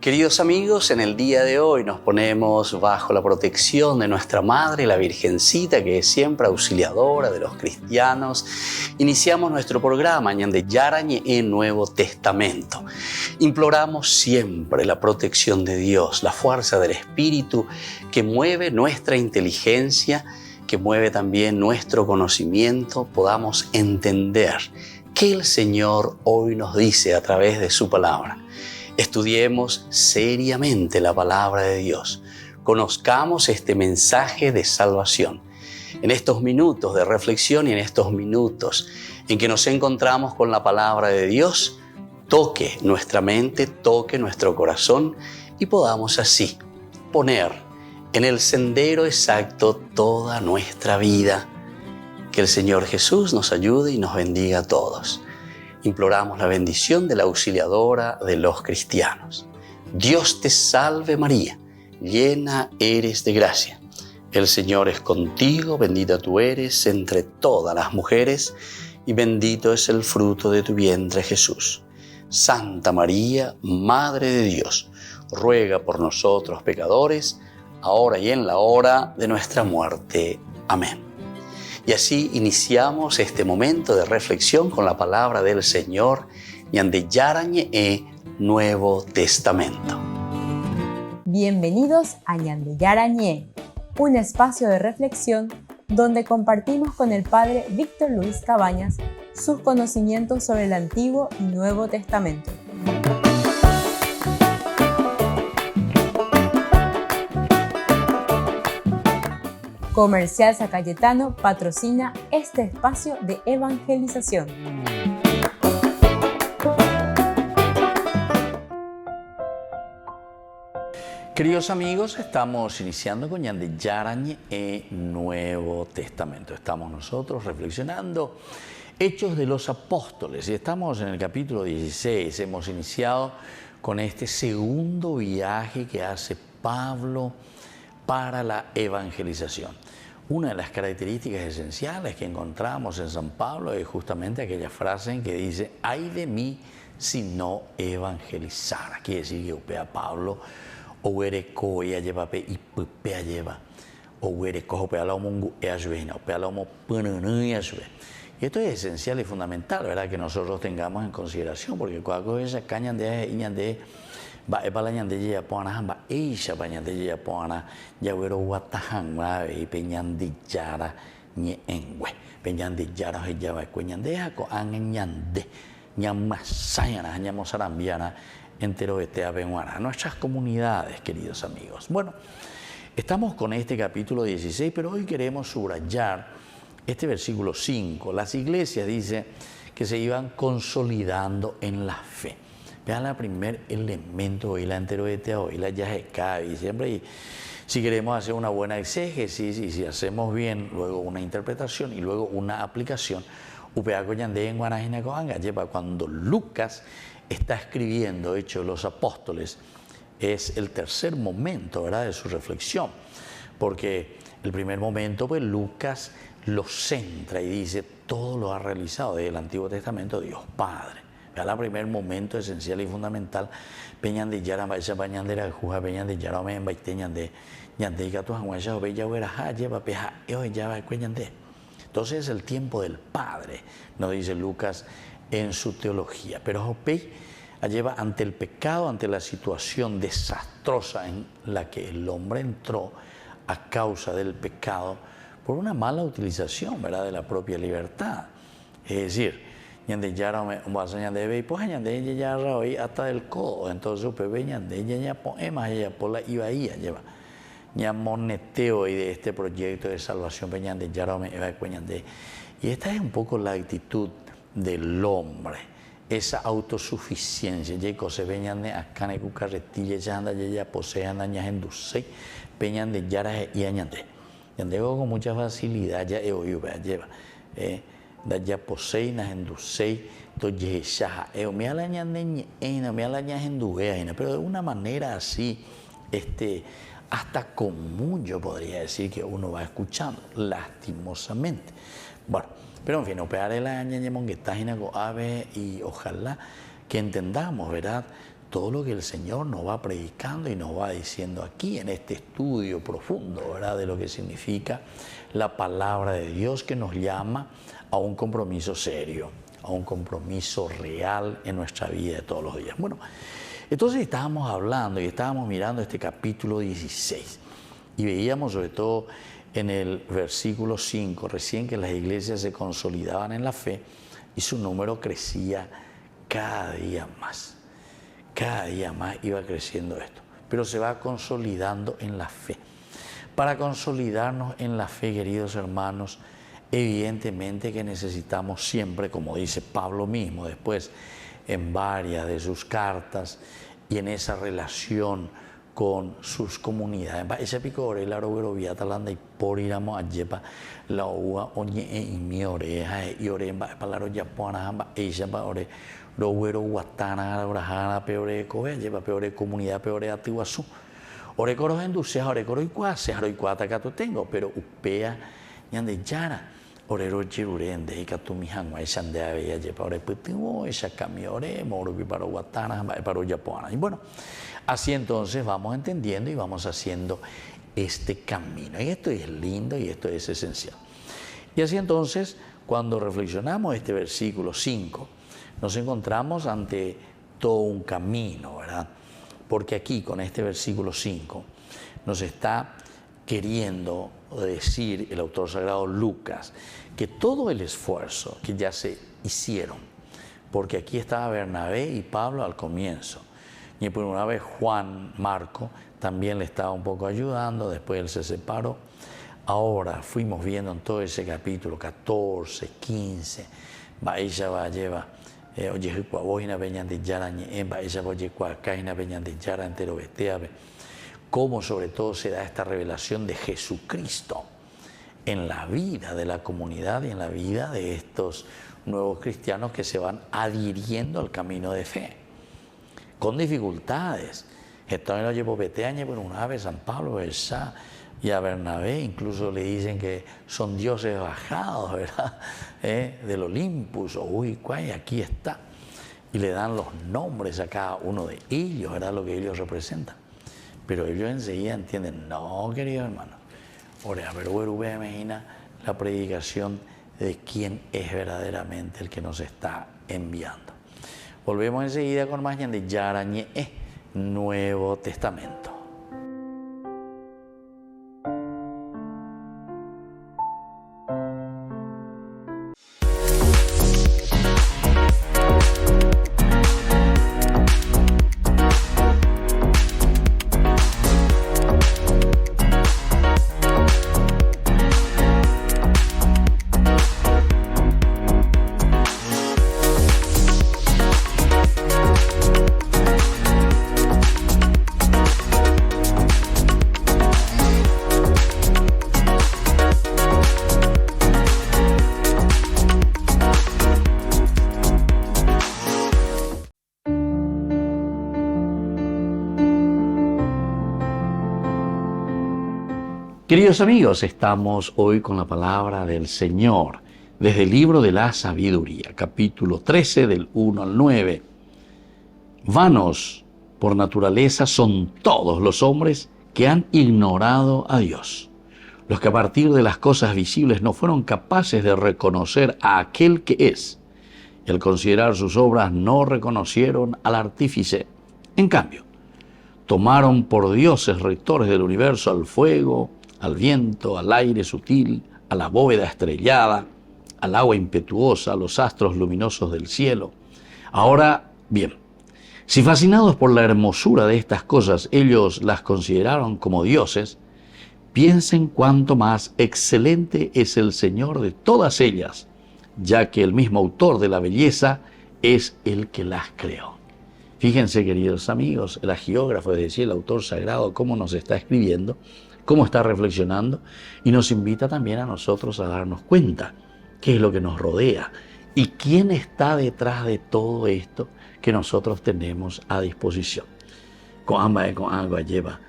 Queridos amigos, en el día de hoy nos ponemos bajo la protección de nuestra Madre, la Virgencita, que es siempre auxiliadora de los cristianos. Iniciamos nuestro programa Ñande Yarañe en Nuevo Testamento. Imploramos siempre la protección de Dios, la fuerza del Espíritu que mueve nuestra inteligencia, que mueve también nuestro conocimiento, podamos entender qué el Señor hoy nos dice a través de su palabra. Estudiemos seriamente la palabra de Dios. Conozcamos este mensaje de salvación. En estos minutos de reflexión y en estos minutos en que nos encontramos con la palabra de Dios, toque nuestra mente, toque nuestro corazón y podamos así poner en el sendero exacto toda nuestra vida. Que el Señor Jesús nos ayude y nos bendiga a todos. Imploramos la bendición de la auxiliadora de los cristianos. Dios te salve María, llena eres de gracia. El Señor es contigo, bendita tú eres entre todas las mujeres y bendito es el fruto de tu vientre Jesús. Santa María, Madre de Dios, ruega por nosotros pecadores, ahora y en la hora de nuestra muerte. Amén. Y así iniciamos este momento de reflexión con la palabra del Señor, Ñande Yarañe Nuevo Testamento. Bienvenidos a Ñande Yarañe, un espacio de reflexión donde compartimos con el Padre Víctor Luis Cabañas sus conocimientos sobre el Antiguo y Nuevo Testamento. Comercial San Cayetano patrocina este espacio de evangelización. Queridos amigos, estamos iniciando con Ñande Yarañe Nuevo Testamento. Estamos nosotros reflexionando Hechos de los Apóstoles y estamos en el capítulo 16. Hemos iniciado con este segundo viaje que hace Pablo para la evangelización. Una de las características esenciales que encontramos en San Pablo es justamente aquella frase en que dice: ay de mí si no evangelizara. Quiere decir que upea Pablo o ere coya lleva pe y pepea lleva o ere cojo pe la mongu e ayuena o pe la mo pununu y ayuena. Y esto es esencial y fundamental, ¿verdad? Que nosotros tengamos en consideración, porque cuando esa caña de iñande ba e bala ñande ya pona ba eisha ba ñande ya pona ya wero watahan ma e peñandi yara ñe enwe peñandi yara he ya ba ñande ha ko an ñande ñamasayana ñamosarambiana entero este abenguara nuestras comunidades, queridos amigos. Bueno, estamos con este capítulo 16, pero hoy queremos subrayar este versículo 5. Las iglesias dice que se iban consolidando en la fe. Vean el primer elemento, hoy la enteroete, hoy la yajeca, y siempre, y si queremos hacer una buena exégesis y si hacemos bien, luego una interpretación y luego una aplicación, cuando Lucas está escribiendo Hechos de los Apóstoles, es el tercer momento, ¿verdad?, de su reflexión, porque el primer momento, pues Lucas lo centra y dice, todo lo ha realizado desde el Antiguo Testamento Dios Padre. Vean el primer momento esencial y fundamental. Peñande yara vaya bañandera juja peñande yara me baite ñande ñande gato hanguaya bella huera ha lleva peja eo ya va cueñande. Entonces es el tiempo del Padre, nos dice Lucas en su teología. Pero Jopey lleva ante el pecado, ante la situación desastrosa en la que el hombre entró a causa del pecado por una mala utilización, ¿verdad?, de la propia libertad. Es decir, ñande yara me vas ñande ve pues ñande yara hoy hasta el codo, entonces pepe ñande ya poema ya por la ibaía lleva ña moneteo y de este proyecto de salvación peñande yara me va cueñande. Y esta es un poco la actitud del hombre, esa autosuficiencia. Yeco se veñan de acá en cucarretilla ya anda ya posean dañas en dulce peñan de yara y añande yandego con mucha facilidad ya lleva da ya poseinas en dulce to yesha me alaña neña me alaña en dueña, pero de una manera así hasta común, yo podría decir, que uno va escuchando lastimosamente. Bueno, pero en fin, operar el año que está ave y ojalá que entendamos, ¿verdad?, todo lo que el Señor nos va predicando y nos va diciendo aquí en este estudio profundo, ¿verdad?, de lo que significa la palabra de Dios, que nos llama a un compromiso serio, a un compromiso real en nuestra vida de todos los días. Bueno, entonces estábamos hablando y estábamos mirando este capítulo 16 y veíamos sobre todo en el versículo 5, recién que las iglesias se consolidaban en la fe y su número crecía cada día más. Cada día más iba creciendo esto, pero se va consolidando en la fe. Para consolidarnos en la fe, queridos hermanos, evidentemente que necesitamos siempre, como dice Pablo mismo después en varias de sus cartas y en esa relación con sus comunidades. Ese pico ore la robero viatalanda y por iramos a llepa la uva oñe y mi oreja y ore para la japonesa ella para ore robero guatana orajana peore coge llepa peore comunidad peore atiwasu ore coro enduse ore coro iguase ore iguata que tú tengo pero upea ñande yara ore ro chirurende y que tú mi hangua esa de ave llepa ore putimo esa camiore moro para guatana para japona y bueno. Así entonces vamos entendiendo y vamos haciendo este camino. Y esto es lindo y esto es esencial. Y así entonces, cuando reflexionamos este versículo 5, nos encontramos ante todo un camino, ¿verdad? Porque aquí, con este versículo 5, nos está queriendo decir el autor sagrado Lucas que todo el esfuerzo que ya se hicieron, porque aquí estaba Bernabé y Pablo al comienzo, y por una vez Juan Marco también le estaba un poco ayudando, después él se separó. Ahora fuimos viendo en todo ese capítulo 14, 15, ella va a llevar, oye, cuabojina veñan de yara, ella oye, cuacaina veñan de yara entero besteave, cómo sobre todo se da esta revelación de Jesucristo en la vida de la comunidad y en la vida de estos nuevos cristianos que se van adhiriendo al camino de fe. Con dificultades. Entonces lo llevó Beteaña por una vez San Pablo, Belsa y a Bernabé, incluso le dicen que son dioses bajados, ¿verdad? Del Olympus, o uy, cuay, aquí está. Y le dan los nombres a cada uno de ellos, ¿verdad? Lo que ellos representan. Pero ellos enseguida entienden, no, querido hermano, ahora, pero me imagina la predicación de quién es verdaderamente el que nos está enviando. Volvemos enseguida con más de Yarañe, Nuevo Testamento. Queridos amigos, estamos hoy con la palabra del Señor desde el libro de la sabiduría, capítulo 13 del 1 al 9. Vanos por naturaleza son todos los hombres que han ignorado a Dios, los que a partir de las cosas visibles no fueron capaces de reconocer a aquel que es, y al considerar sus obras no reconocieron al artífice. En cambio, tomaron por dioses rectores del universo al fuego, al viento, al aire sutil, a la bóveda estrellada, al agua impetuosa, a los astros luminosos del cielo. Ahora, bien, si fascinados por la hermosura de estas cosas ellos las consideraron como dioses, piensen cuánto más excelente es el Señor de todas ellas, ya que el mismo autor de la belleza es el que las creó. Fíjense, queridos amigos, el agiógrafo, es decir, el autor sagrado, cómo nos está escribiendo, cómo está reflexionando, y nos invita también a nosotros a darnos cuenta qué es lo que nos rodea y quién está detrás de todo esto que nosotros tenemos a disposición. Con agua lleva,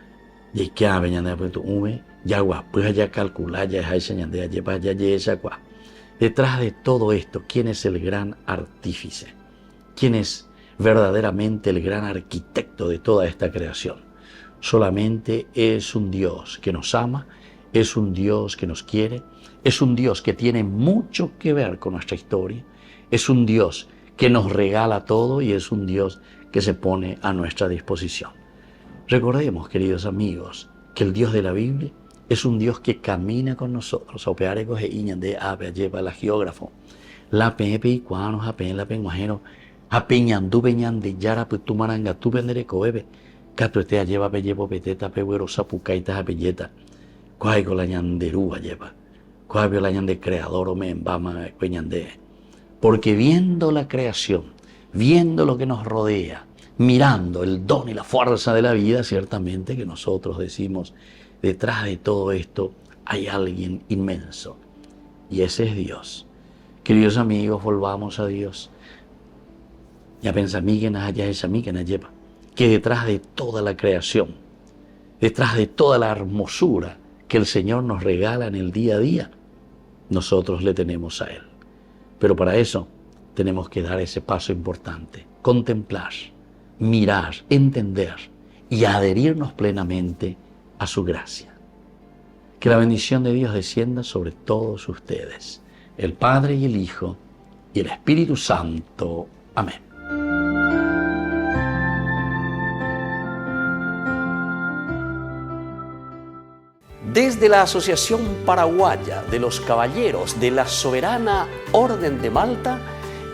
y que a veñanda de ume, yagua, pues ya calcula, ya hay señandea, lleva, ya esa agua. Detrás de todo esto, ¿quién es el gran artífice? ¿Quién es verdaderamente el gran arquitecto de toda esta creación. Solamente es un Dios que nos ama, es un Dios que nos quiere, es un Dios que tiene mucho que ver con nuestra historia, es un Dios que nos regala todo y es un Dios que se pone a nuestra disposición. Recordemos, queridos amigos, que el Dios de la Biblia es un Dios que camina con nosotros. Opearecos e iñan de ave lleva la geógrafo. La pepe y cuanos apen la penguajero. Apeñan du peñan de yara putumaranga tu vendere coebe. Catuetea lleva pellevo peteta pehuero sapucaitas apelleta. Cuaigo la ñanderúa lleva. Cuaibio la ñan de creador o me embama cueñande. Porque viendo la creación, viendo lo que nos rodea, mirando el don y la fuerza de la vida, ciertamente que nosotros decimos, detrás de todo esto hay alguien inmenso. Y ese es Dios. Queridos amigos, volvamos a Dios. Ya pensamos que nos haya esa mí que nos lleva. Que detrás de toda la creación, detrás de toda la hermosura que el Señor nos regala en el día a día, nosotros le tenemos a Él. Pero para eso tenemos que dar ese paso importante, contemplar, mirar, entender y adherirnos plenamente a su gracia. Que la bendición de Dios descienda sobre todos ustedes, el Padre y el Hijo y el Espíritu Santo. Amén. Desde la Asociación Paraguaya de los Caballeros de la Soberana Orden de Malta,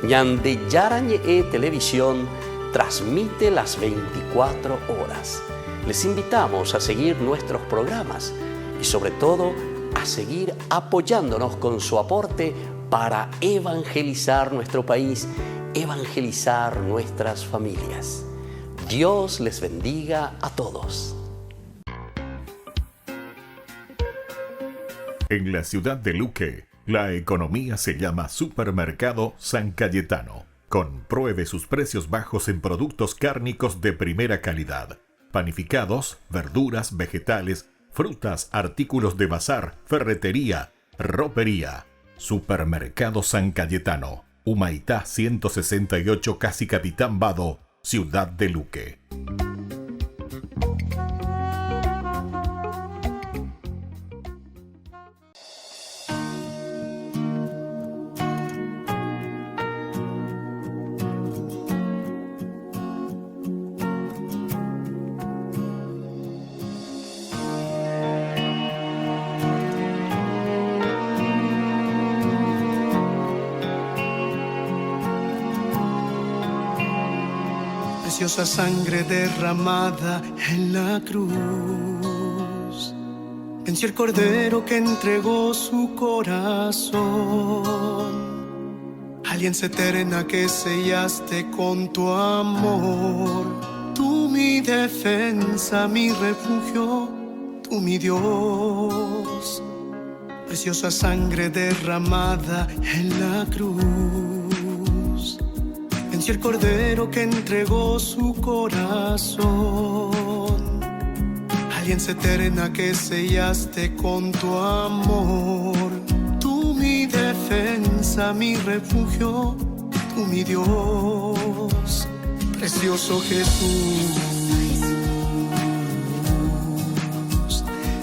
Ñande Yarañe Televisión transmite las 24 horas. Les invitamos a seguir nuestros programas y sobre todo a seguir apoyándonos con su aporte para evangelizar nuestro país, evangelizar nuestras familias. Dios les bendiga a todos. En la ciudad de Luque, la economía se llama Supermercado San Cayetano. Compruebe sus precios bajos en productos cárnicos de primera calidad. Panificados, verduras, vegetales, frutas, artículos de bazar, ferretería, ropería. Supermercado San Cayetano, Humaitá 168, Casi Capitán Vado, ciudad de Luque. Preciosa sangre derramada en la cruz, venció el cordero que entregó su corazón. Alianza eterna que sellaste con tu amor. Tú mi defensa, mi refugio, tú mi Dios. Preciosa sangre derramada en la cruz, venció el cordero que entregó su corazón. Alianza eterna que sellaste con tu amor. Tú mi defensa, mi refugio, tú mi Dios. Precioso Jesús,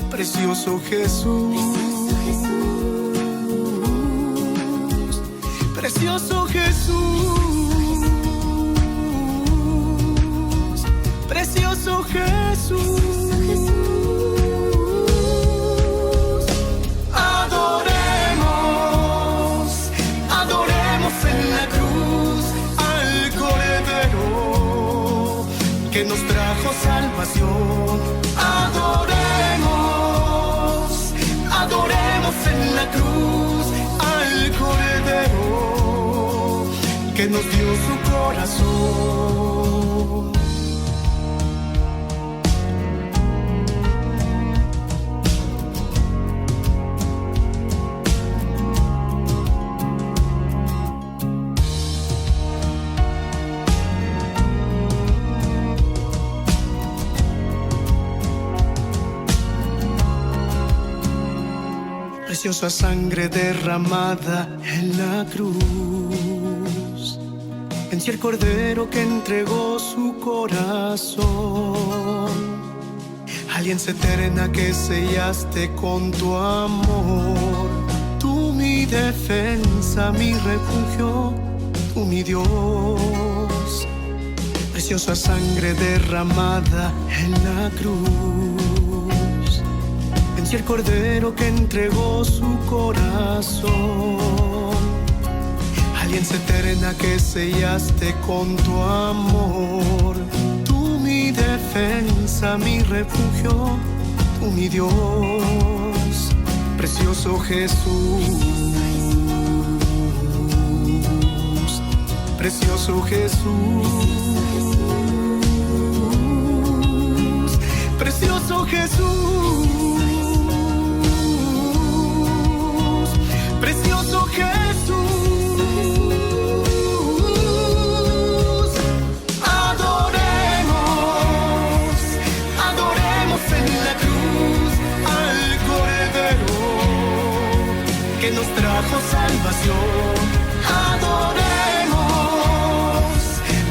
precioso Jesús, precioso Jesús. Precioso Jesús, adoremos, adoremos en la cruz al Cordero que nos trajo salvación. Adoremos, adoremos en la cruz al Cordero que nos dio su corazón. Preciosa sangre derramada en la cruz, vencí el cordero que entregó su corazón. Alianza eterna que sellaste con tu amor. Tú mi defensa, mi refugio, tú mi Dios. Preciosa sangre derramada en la cruz. Vencí el cordero que entregó su corazón. Alianza eterna que sellaste con tu amor. Tú mi defensa, mi refugio, tú mi Dios. Precioso Jesús, precioso Jesús, precioso Jesús, precioso Jesús. Que nos trajo salvación. Adoremos,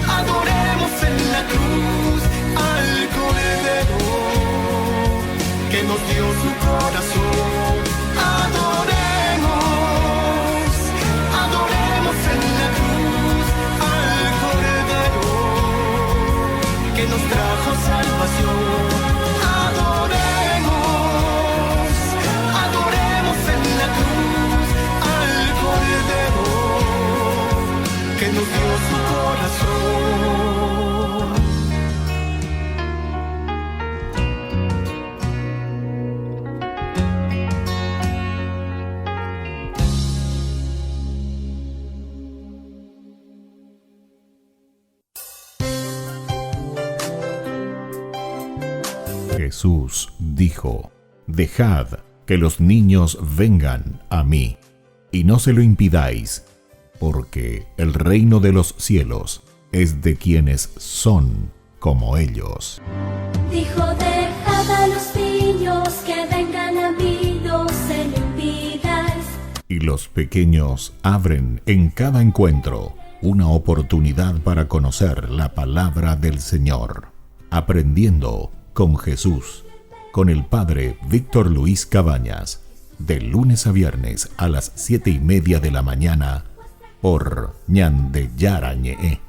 adoremos en la cruz al Cordero que nos dio su corazón. Adoremos, adoremos en la cruz al Cordero que nos trajo salvación. Adoremos, adoremos en la cruz al Cordero que nos dio su corazón. Jesús dijo: Dejad que los niños vengan a mí, y no se lo impidáis, porque el reino de los cielos es de quienes son como ellos. Dijo: dejad a los niños que vengan a mí, no se lo impidáis. Y los pequeños abren en cada encuentro una oportunidad para conocer la palabra del Señor, aprendiendo con Jesús, con el Padre Víctor Luis Cabañas, de lunes a viernes a las 7:30 de la mañana, por Ñande Yarañe,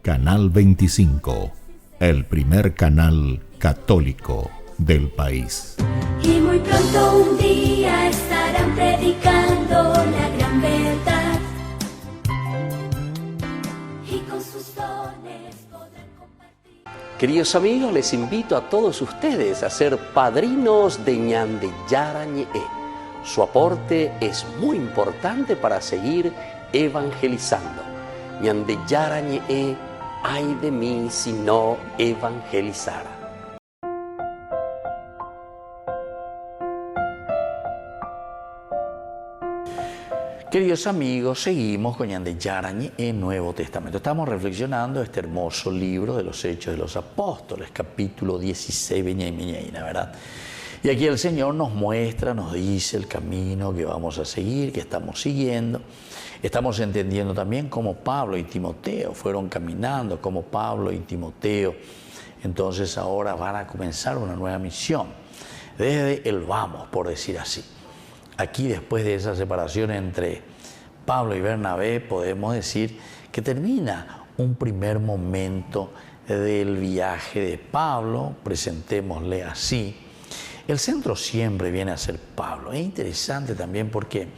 Canal 25, el primer canal católico del país. Y muy pronto un día estarán predicando la gran verdad, y con sus dones podrán compartir. Queridos amigos, les invito a todos ustedes a ser padrinos de Ñande Yarañe. Su aporte es muy importante para seguir evangelizando. Ñande Yarañe, ay de mí si no evangelizara. Queridos amigos, seguimos con Ñande Yarañe en Nuevo Testamento. Estamos reflexionando este hermoso libro de los Hechos de los Apóstoles, capítulo 16, ¿verdad? Y aquí el Señor nos muestra, nos dice el camino que vamos a seguir, que estamos siguiendo. Estamos entendiendo también cómo Pablo y Timoteo fueron caminando, cómo Pablo y Timoteo entonces ahora van a comenzar una nueva misión, desde el vamos, por decir así. Aquí, después de esa separación entre Pablo y Bernabé, podemos decir que termina un primer momento del viaje de Pablo, presentémosle así. El centro siempre viene a ser Pablo. Es interesante también porque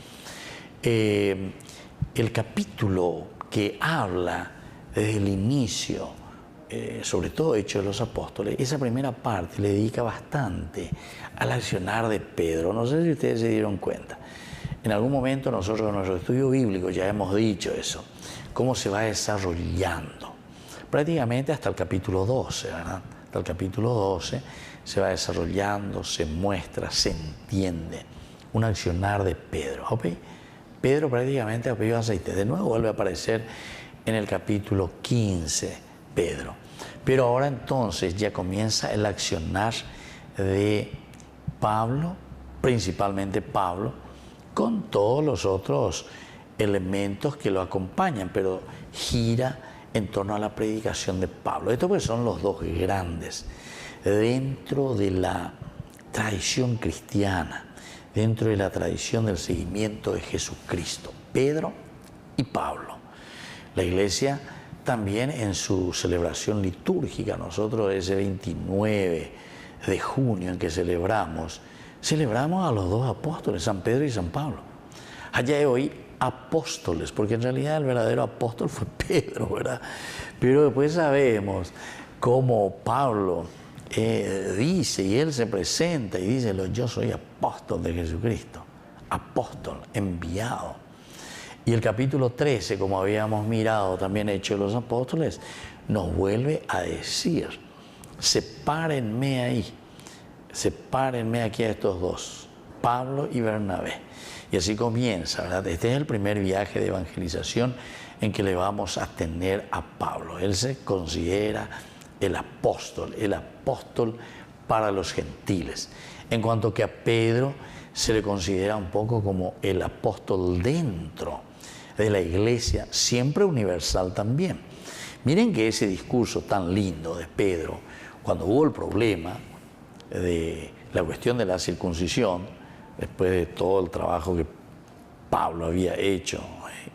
el capítulo que habla desde el inicio, sobre todo Hechos de los Apóstoles, esa primera parte le dedica bastante al accionar de Pedro. No sé si ustedes se dieron cuenta. En algún momento nosotros en nuestro estudio bíblico ya hemos dicho eso, cómo se va desarrollando, prácticamente hasta el capítulo 12, ¿verdad? Hasta el capítulo 12 se va desarrollando, se muestra, se entiende un accionar de Pedro. ¿Okay? Pedro prácticamente ha pedido aceite. De nuevo vuelve a aparecer en el capítulo 15, Pedro. Pero ahora entonces ya comienza el accionar de Pablo, principalmente Pablo, con todos los otros elementos que lo acompañan, pero gira en torno a la predicación de Pablo. Estos pues son los dos grandes dentro de la tradición cristiana, dentro de la tradición del seguimiento de Jesucristo, Pedro y Pablo. La Iglesia también en su celebración litúrgica, nosotros ese 29 de junio en que celebramos a los dos apóstoles, San Pedro y San Pablo. Allá de hoy apóstoles, porque en realidad el verdadero apóstol fue Pedro, ¿verdad? Pero después sabemos cómo Pablo dice, y él se presenta y dice, yo soy apóstol de Jesucristo, apóstol, enviado. Y el capítulo 13, como habíamos mirado también Hechos de los Apóstoles, nos vuelve a decir, sepárenme aquí a estos dos, Pablo y Bernabé. Y así comienza, ¿verdad? Este es el primer viaje de evangelización en que le vamos a tener a Pablo. Él se considera el apóstol para los gentiles. En cuanto que a Pedro se le considera un poco como el apóstol dentro de la iglesia, siempre universal también. Miren que ese discurso tan lindo de Pedro, cuando hubo el problema de la cuestión de la circuncisión, después de todo el trabajo que Pablo había hecho,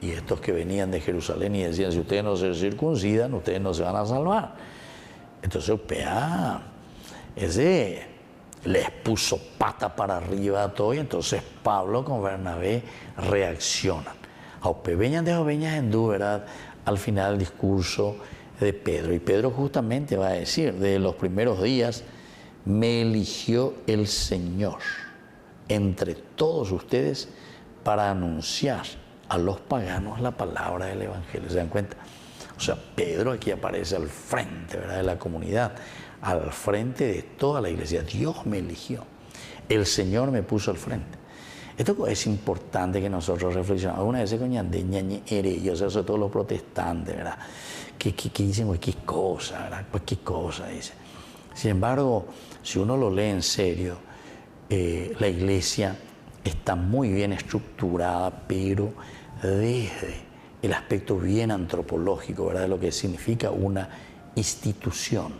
y estos que venían de Jerusalén y decían, si ustedes no se circuncidan, ustedes no se van a salvar. Entonces, ese les puso pata para arriba a todo, y entonces Pablo con Bernabé reaccionan. ¿Verdad? Al final del discurso de Pedro. Y Pedro justamente va a decir, de los primeros días, me eligió el Señor entre todos ustedes para anunciar a los paganos la palabra del Evangelio. ¿Se dan cuenta? O sea, Pedro aquí aparece al frente, ¿verdad?, de la comunidad, al frente de toda la iglesia. Dios me eligió, el Señor me puso al frente. Esto es importante que nosotros reflexionemos. Alguna vez con o sea, sobre todo los protestantes, ¿verdad?, que dicen cualquier cosa, ¿verdad?, cualquier cosa, dice. Sin embargo, si uno lo lee en serio, la iglesia está muy bien estructurada, pero desde el aspecto bien antropológico, ¿verdad?, de lo que significa una institución,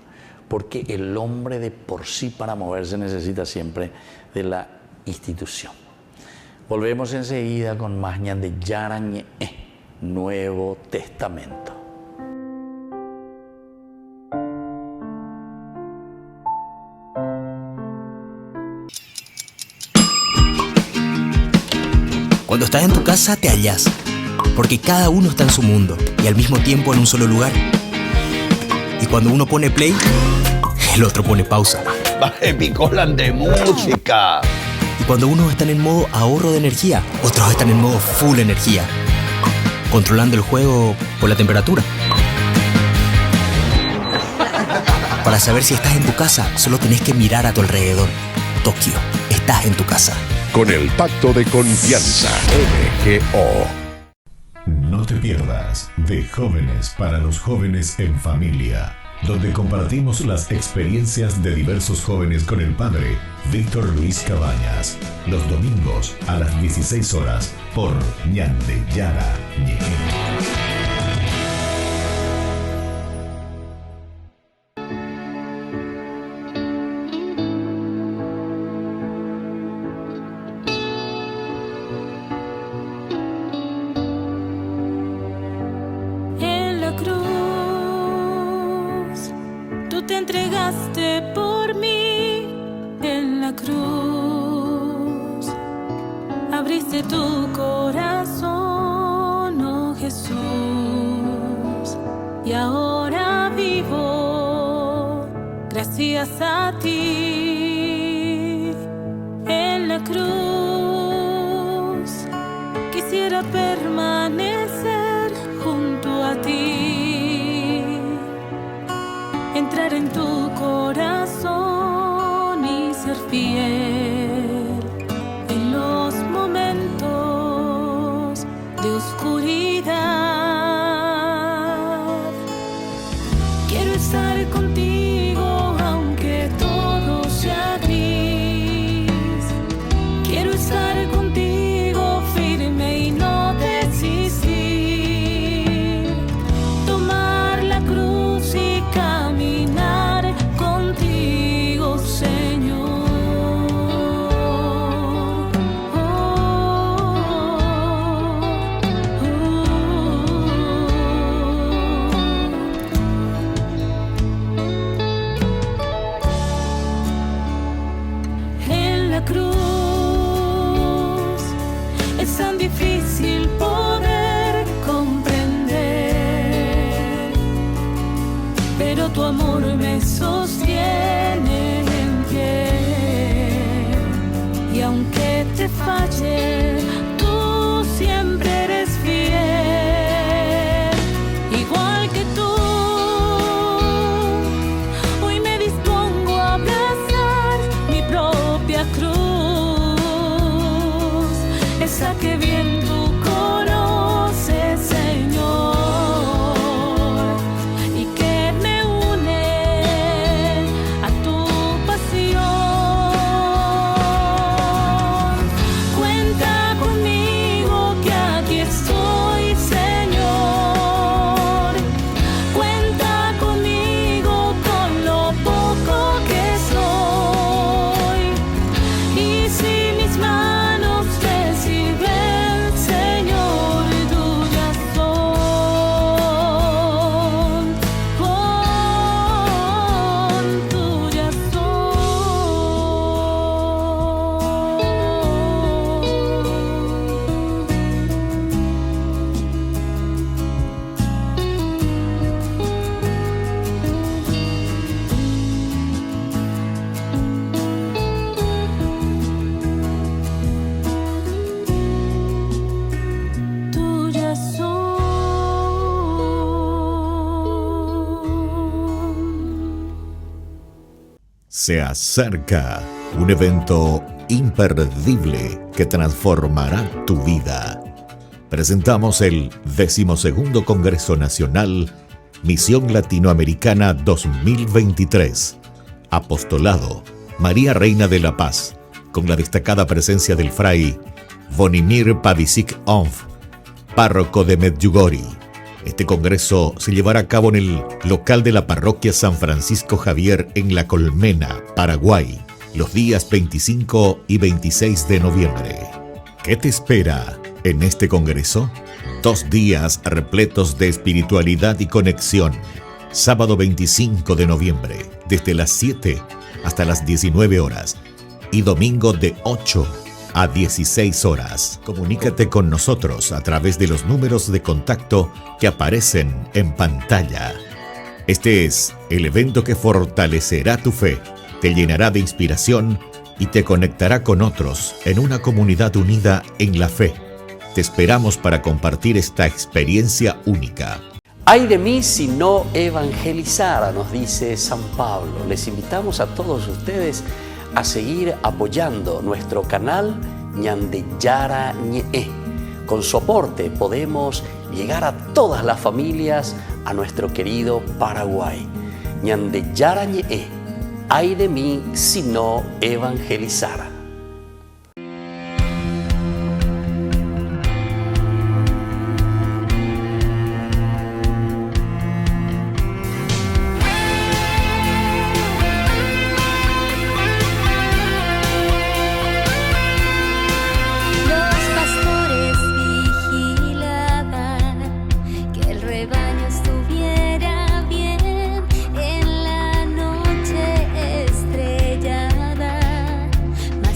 porque el hombre de por sí para moverse necesita siempre de la institución. Volvemos enseguida con más de Yarañe, Nuevo Testamento. Cuando estás en tu casa te hallas, porque cada uno está en su mundo y al mismo tiempo en un solo lugar. Y cuando uno pone play, el otro pone pausa. Baje picolan de música. Y cuando unos están en modo ahorro de energía, otros están en modo full energía, controlando el juego por la temperatura. Para saber si estás en tu casa, solo tenés que mirar a tu alrededor. Tokio, estás en tu casa. Con el Pacto de Confianza, MGO. No te pierdas de Jóvenes para los Jóvenes en Familia, donde compartimos las experiencias de diversos jóvenes con el padre Víctor Luis Cabañas, los domingos a las 16 horas por Ñande Yara Ñeje. Tomar cruz. Es tan difícil poder comprender, pero tu amor me sostiene en pie. Y aunque te falle, tú siempre eres fiel. Igual que tú, hoy me dispongo a abrazar mi propia cruz, esa que bien tú conoces, Señor, y que me une a tu pasión. Cuenta conmigo que aquí estoy, Señor. Cuenta conmigo con lo poco que soy. Y si mis manos te sirven, Señor, tuyas son. Tuyas Se acerca un evento imperdible que transformará tu vida. Presentamos el 12º Congreso Nacional Misión Latinoamericana 2023. Apostolado María Reina de la Paz, con la destacada presencia del fray Bonimir Pavicic Onf, párroco de Medjugorje. Este congreso se llevará a cabo en el local de la parroquia San Francisco Javier en La Colmena, Paraguay, los días 25 y 26 de noviembre. ¿Qué te espera en este congreso? 2 días repletos de espiritualidad y conexión. Sábado 25 de noviembre, desde las 7 hasta las 19 horas. Y domingo de 8 a 16 horas. Comunícate con nosotros a través de los números de contacto que aparecen en pantalla. Este es el evento que fortalecerá tu fe, te llenará de inspiración y te conectará con otros en una comunidad unida en la fe. Te esperamos para compartir esta experiencia única. Ay de mí si no evangelizara, nos dice San Pablo. Les invitamos a todos ustedes a seguir apoyando nuestro canal Ñande Yara Ñe. Con su aporte podemos llegar a todas las familias, a nuestro querido Paraguay. Ñande Yara Ñe. Ay de mí si no evangelizara. Estrellada, mas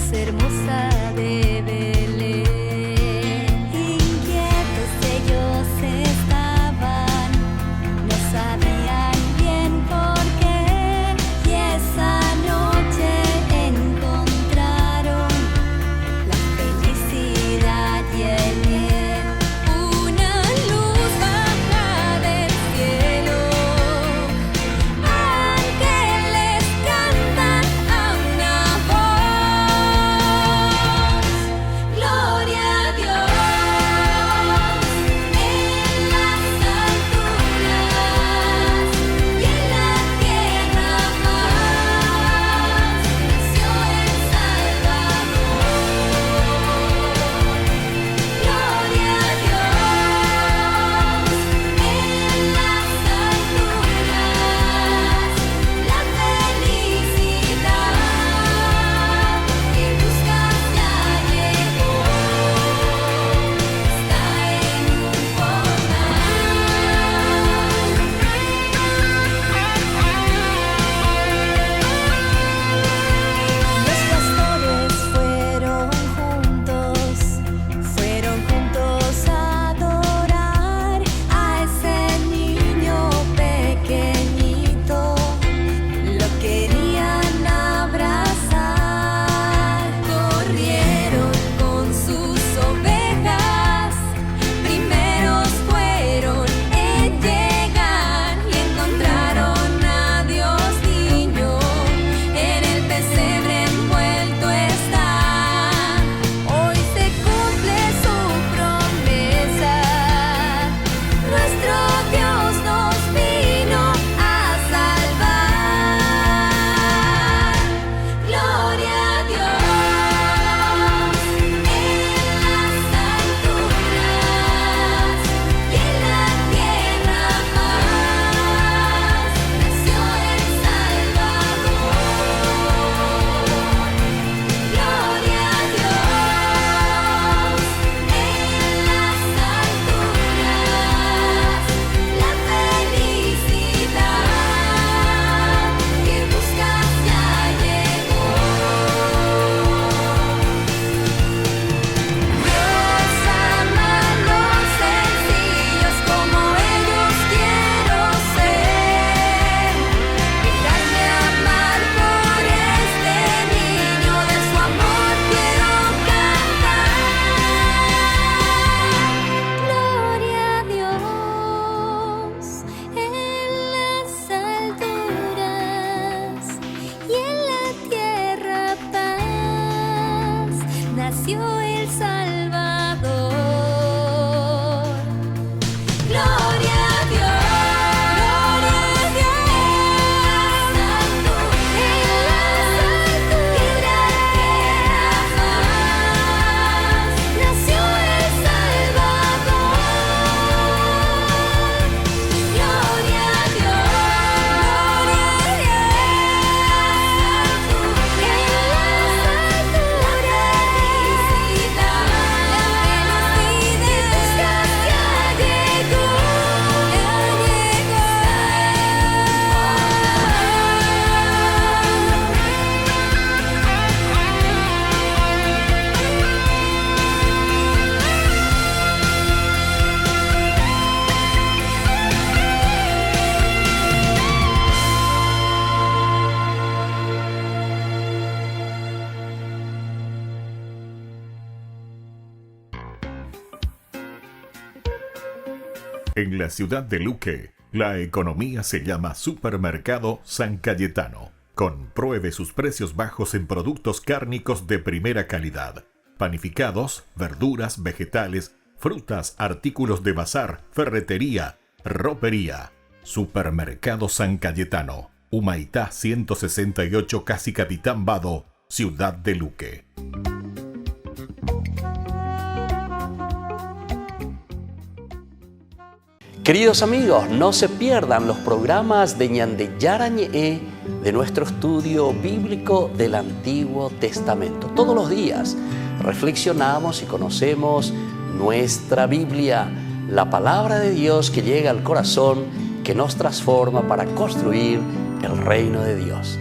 En la ciudad de Luque, la economía se llama Supermercado San Cayetano. Compruebe sus precios bajos en productos cárnicos de primera calidad. Panificados, verduras, vegetales, frutas, artículos de bazar, ferretería, ropería. Supermercado San Cayetano, Humaitá 168, Casi Capitán Vado, ciudad de Luque. Queridos amigos, no se pierdan los programas de Ñande Yarañe de nuestro estudio bíblico del Antiguo Testamento. Todos los días reflexionamos y conocemos nuestra Biblia, la palabra de Dios que llega al corazón, que nos transforma para construir el reino de Dios.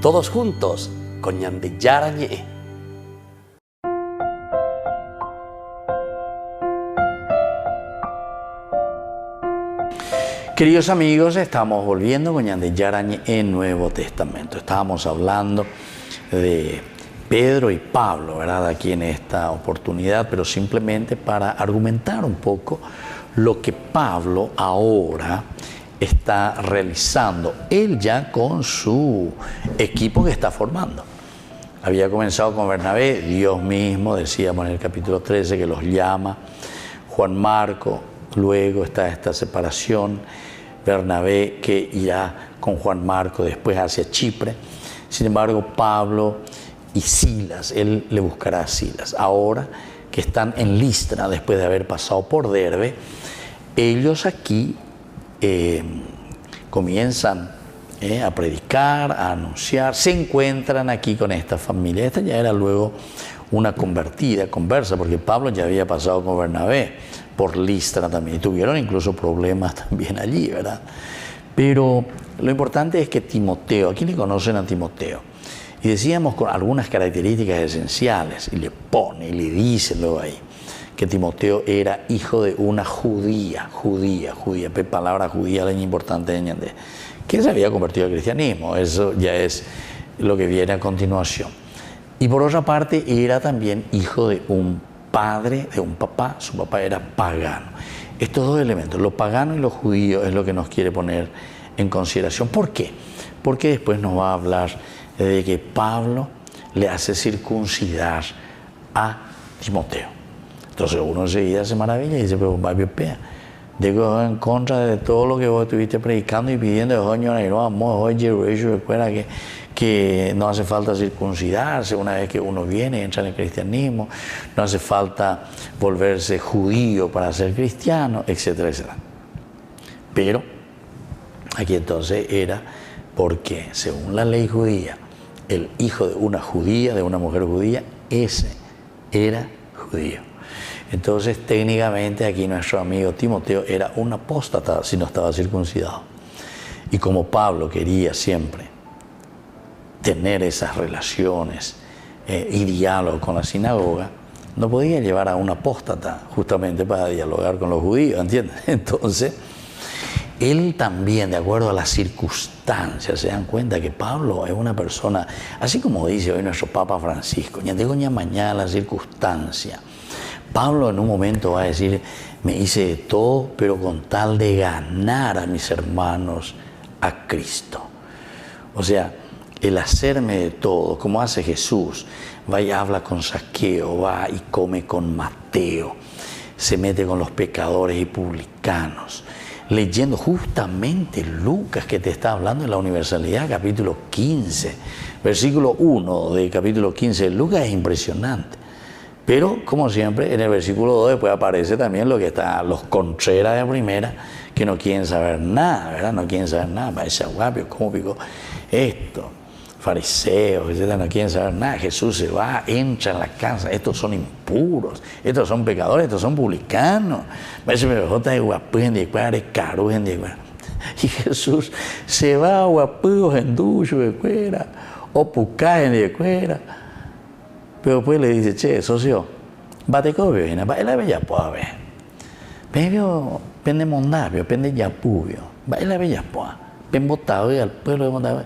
Todos juntos con Ñande Yarañe. Queridos amigos, estamos volviendo con Ñande Yarañe en Nuevo Testamento. Estábamos hablando de Pedro y Pablo, ¿verdad? Aquí en esta oportunidad, pero simplemente para argumentar un poco lo que Pablo ahora está realizando, él ya con su equipo que está formando. Había comenzado con Bernabé, Dios mismo, decíamos en el capítulo 13, que los llama, Juan Marco, luego está esta separación, Bernabé que irá con Juan Marco después hacia Chipre. Sin embargo, Pablo y Silas, él le buscará a Silas. Ahora que están en Listra, después de haber pasado por Derbe, ellos aquí comienzan a predicar, a anunciar, se encuentran aquí con esta familia. Esta ya era luego una conversa, porque Pablo ya había pasado con Bernabé por Listra también, y tuvieron incluso problemas también allí, ¿verdad? Pero lo importante es que Timoteo, aquí le conocen a Timoteo, y decíamos con algunas características esenciales, y le pone, y le dice luego ahí, que Timoteo era hijo de una judía, palabra judía, la importante de Ñande, que se había convertido al cristianismo. Eso ya es lo que viene a continuación. Y por otra parte, era también hijo de un padre, de un papá, su papá era pagano. Estos dos elementos, lo pagano y lo judío, es lo que nos quiere poner en consideración. ¿Por qué? Porque después nos va a hablar de que Pablo le hace circuncidar a Timoteo. Entonces uno enseguida se maravilla y dice, pero Babio Pea, digo en contra de todo lo que vos estuviste predicando y pidiendo, recuerda que no hace falta circuncidarse una vez que uno viene, entra en el cristianismo, no hace falta volverse judío para ser cristiano, etcétera, etcétera. Pero aquí entonces era porque, según la ley judía, el hijo de una judía, de una mujer judía, ese era judío. Entonces, técnicamente, aquí nuestro amigo Timoteo era un apóstata si no estaba circuncidado. Y como Pablo quería siempre tener esas relaciones y diálogo con la sinagoga, no podía llevar a un apóstata justamente para dialogar con los judíos, ¿entiendes? Entonces, él también, de acuerdo a las circunstancias, se dan cuenta que Pablo es una persona, así como dice hoy nuestro Papa Francisco, ya digo ya mañana la circunstancia. Pablo en un momento va a decir, me hice de todo, pero con tal de ganar a mis hermanos a Cristo. O sea, el hacerme de todo, como hace Jesús, va y habla con Zaqueo, va y come con Mateo, se mete con los pecadores y publicanos, leyendo justamente Lucas, que te está hablando en la Universalidad, capítulo 15, versículo 1 del capítulo 15 de Lucas, es impresionante. Pero, como siempre, en el versículo 2 después aparece también lo que está, los contreras de primera, que no quieren saber nada, ¿verdad? No quieren saber nada, parece guapio, ¿cómo picó esto? Fariseos, etc., no quieren saber nada. Jesús se va, entra en la casa, estos son impuros, estos son pecadores, estos son publicanos. Parece que de guapos en de caro en de. Y Jesús se va a guapos en ducho de cuera, o pucá en de cuera. Pero después le dice, che, socio, bate cobio, y la bella puede ver. Pero, pende mondabio, pende yapubio, la bella puede. Pen botado y al pueblo de mondabio.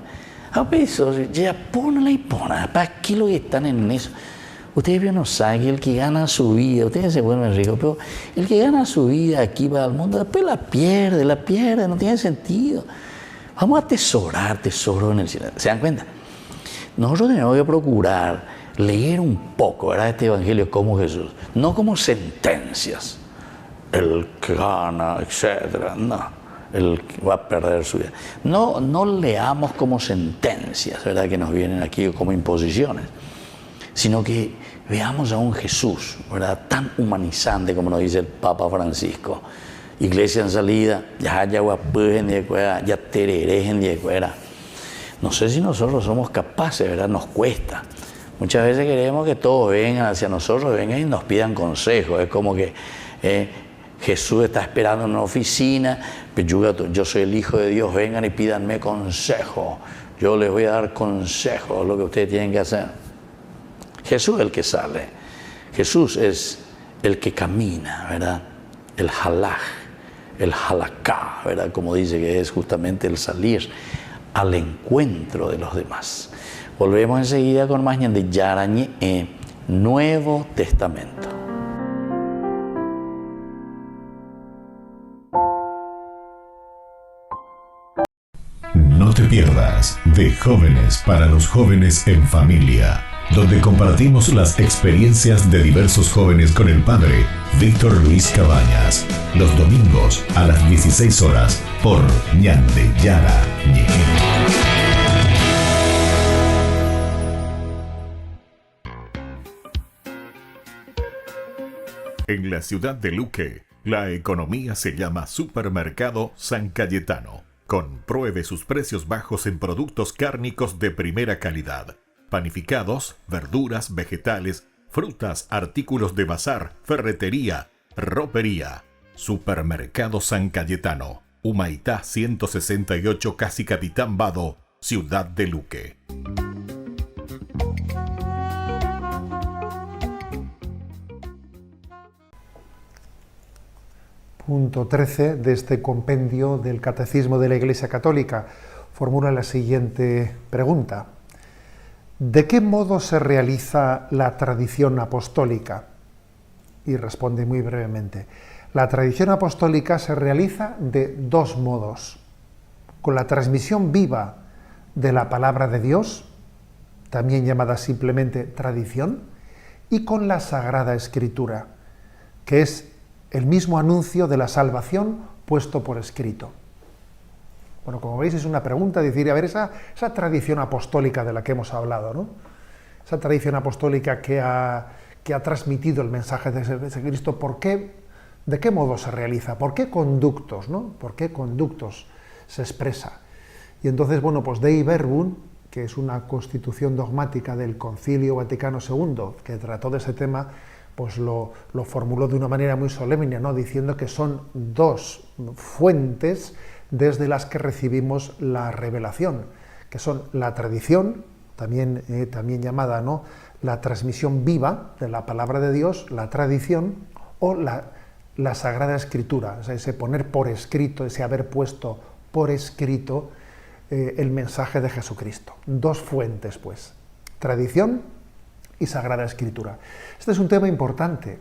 A veces, ya pone y pone, ¿para qué lo que están en eso? Ustedes no saben que el que gana su vida, ustedes se vuelven ricos, pero el que gana su vida aquí va al mundo, después la pierde, no tiene sentido. Vamos a atesorar tesoro en el cielo. ¿Se dan cuenta? Nosotros tenemos que procurar leer un poco, ¿verdad?, este evangelio como Jesús, no como sentencias. El que gana, etcétera, no. El que va a perder su vida. No leamos como sentencias, ¿verdad?, que nos vienen aquí como imposiciones, sino que veamos a un Jesús, ¿verdad?, tan humanizante como nos dice el Papa Francisco. Iglesia en salida, ya tererejen de fuera. No sé si nosotros somos capaces, ¿verdad? Nos cuesta. Muchas veces queremos que todos vengan hacia nosotros, vengan y nos pidan consejos. Es como que Jesús está esperando en una oficina, pero yo soy el Hijo de Dios, vengan y pídanme consejo. Yo les voy a dar consejos, lo que ustedes tienen que hacer. Jesús es el que sale. Jesús es el que camina, ¿verdad? El halaj, el halaká, ¿verdad? Como dice, que es justamente el salir al encuentro de los demás. Volvemos enseguida con más de Yarañe, Nuevo Testamento. No te pierdas de Jóvenes para los Jóvenes en Familia, donde compartimos las experiencias de diversos jóvenes con el padre Víctor Luis Cabañas, los domingos a las 16 horas por Ñande Yara Ñe. En la ciudad de Luque, la economía se llama Supermercado San Cayetano. Compruebe sus precios bajos en productos cárnicos de primera calidad. Panificados, verduras, vegetales, frutas, artículos de bazar, ferretería, ropería. Supermercado San Cayetano, Humaitá 168, Casi Capitán Vado, Ciudad de Luque. Punto 13 de este compendio del Catecismo de la Iglesia Católica formula la siguiente pregunta. ¿De qué modo se realiza la tradición apostólica? Y responde muy brevemente. La tradición apostólica se realiza de dos modos. Con la transmisión viva de la palabra de Dios, también llamada simplemente tradición, y con la Sagrada Escritura, que es el mismo anuncio de la salvación puesto por escrito. Bueno, como veis, es una pregunta, decir, a ver, esa tradición apostólica de la que hemos hablado, ¿no? Esa tradición apostólica que ha transmitido el mensaje de Jesucristo, ¿de qué modo se realiza? ¿Por qué conductos, no? ¿Por qué conductos se expresa? Y entonces, bueno, pues Dei Verbum, que es una constitución dogmática del Concilio Vaticano II, que trató de ese tema, pues lo formuló de una manera muy solemne, ¿no?, diciendo que son dos fuentes desde las que recibimos la revelación, que son la tradición, también llamada, ¿no?, la transmisión viva de la palabra de Dios, la tradición, o la Sagrada Escritura, o sea, ese poner por escrito, ese haber puesto por escrito el mensaje de Jesucristo. Dos fuentes, pues, tradición y Sagrada Escritura. Este es un tema importante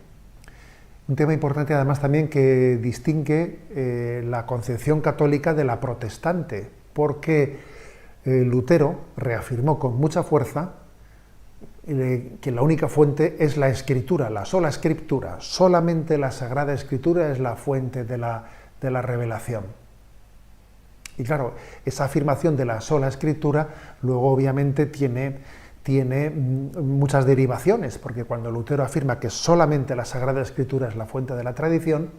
además también que distingue la concepción católica de la protestante, porque Lutero reafirmó con mucha fuerza que la única fuente es la Escritura, la sola Escritura, solamente la Sagrada Escritura es la fuente de la revelación. Y claro, esa afirmación de la sola Escritura luego obviamente tiene muchas derivaciones, porque cuando Lutero afirma que solamente la Sagrada Escritura es la fuente de la tradición,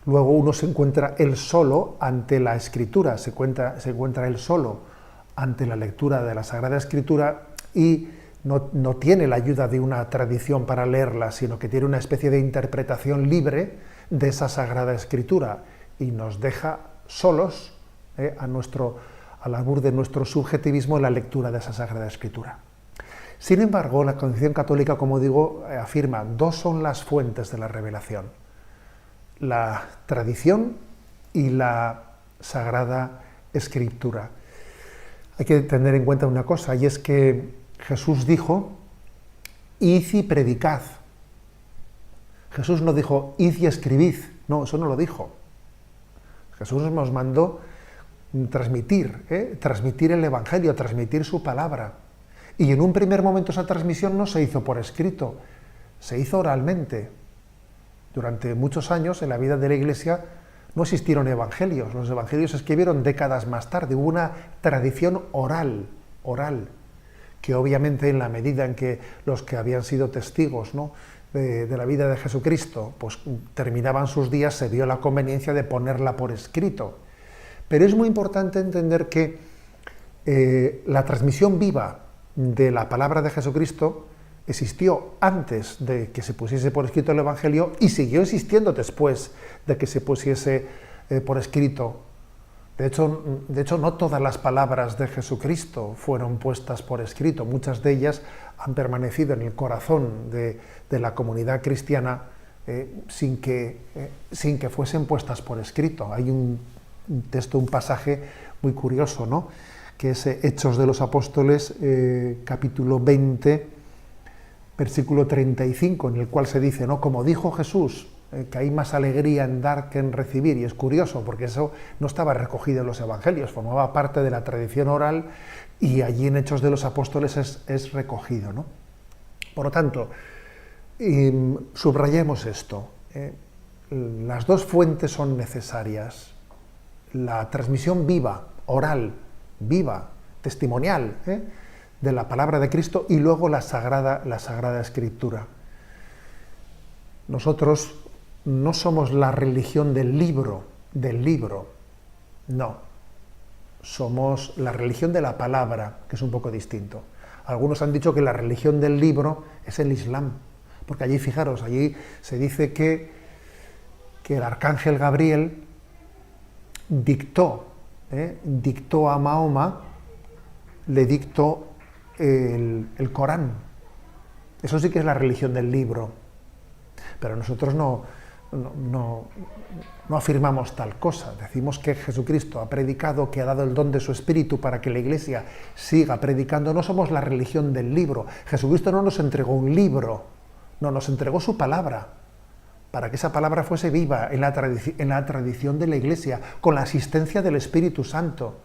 luego uno se encuentra él solo ante la Escritura, se encuentra él solo ante la lectura de la Sagrada Escritura y no tiene la ayuda de una tradición para leerla, sino que tiene una especie de interpretación libre de esa Sagrada Escritura y nos deja solos al albur de nuestro subjetivismo en la lectura de esa Sagrada Escritura. Sin embargo, la concepción católica, como digo, afirma, dos son las fuentes de la revelación: la tradición y la Sagrada Escritura. Hay que tener en cuenta una cosa, y es que Jesús dijo id y predicad. Jesús no dijo, id y escribid. No, eso no lo dijo. Jesús nos mandó transmitir el Evangelio, transmitir su palabra. Y en un primer momento esa transmisión no se hizo por escrito, se hizo oralmente. Durante muchos años en la vida de la Iglesia no existieron evangelios. Los evangelios se escribieron décadas más tarde. Hubo una tradición oral, que obviamente en la medida en que los que habían sido testigos, ¿no?, de la vida de Jesucristo, pues terminaban sus días, se vio la conveniencia de ponerla por escrito. Pero es muy importante entender que la transmisión viva de la palabra de Jesucristo existió antes de que se pusiese por escrito el Evangelio y siguió existiendo después de que se pusiese por escrito. De hecho, no todas las palabras de Jesucristo fueron puestas por escrito. Muchas de ellas han permanecido en el corazón de la comunidad cristiana sin que fuesen puestas por escrito. Hay un texto, un pasaje muy curioso, ¿no?, que es Hechos de los Apóstoles, capítulo 20, versículo 35, en el cual se dice, ¿no?, como dijo Jesús, que hay más alegría en dar que en recibir. Y es curioso, porque eso no estaba recogido en los Evangelios, formaba parte de la tradición oral, y allí en Hechos de los Apóstoles es recogido, ¿no? Por lo tanto, subrayemos esto. Las dos fuentes son necesarias. La transmisión viva, oral, viva, testimonial, de la palabra de Cristo, y luego la Sagrada Escritura. Nosotros no somos la religión del libro, no. Somos la religión de la palabra, que es un poco distinto. Algunos han dicho que la religión del libro es el Islam, porque allí, fijaros, allí se dice que el arcángel Gabriel dictó a Mahoma, le dictó el Corán. Eso sí que es la religión del libro. Pero nosotros no afirmamos tal cosa. Decimos que Jesucristo ha predicado, que ha dado el don de su Espíritu para que la Iglesia siga predicando. No somos la religión del libro. Jesucristo no nos entregó un libro, no, nos entregó su palabra, para que esa palabra fuese viva en la tradición de la Iglesia, con la asistencia del Espíritu Santo,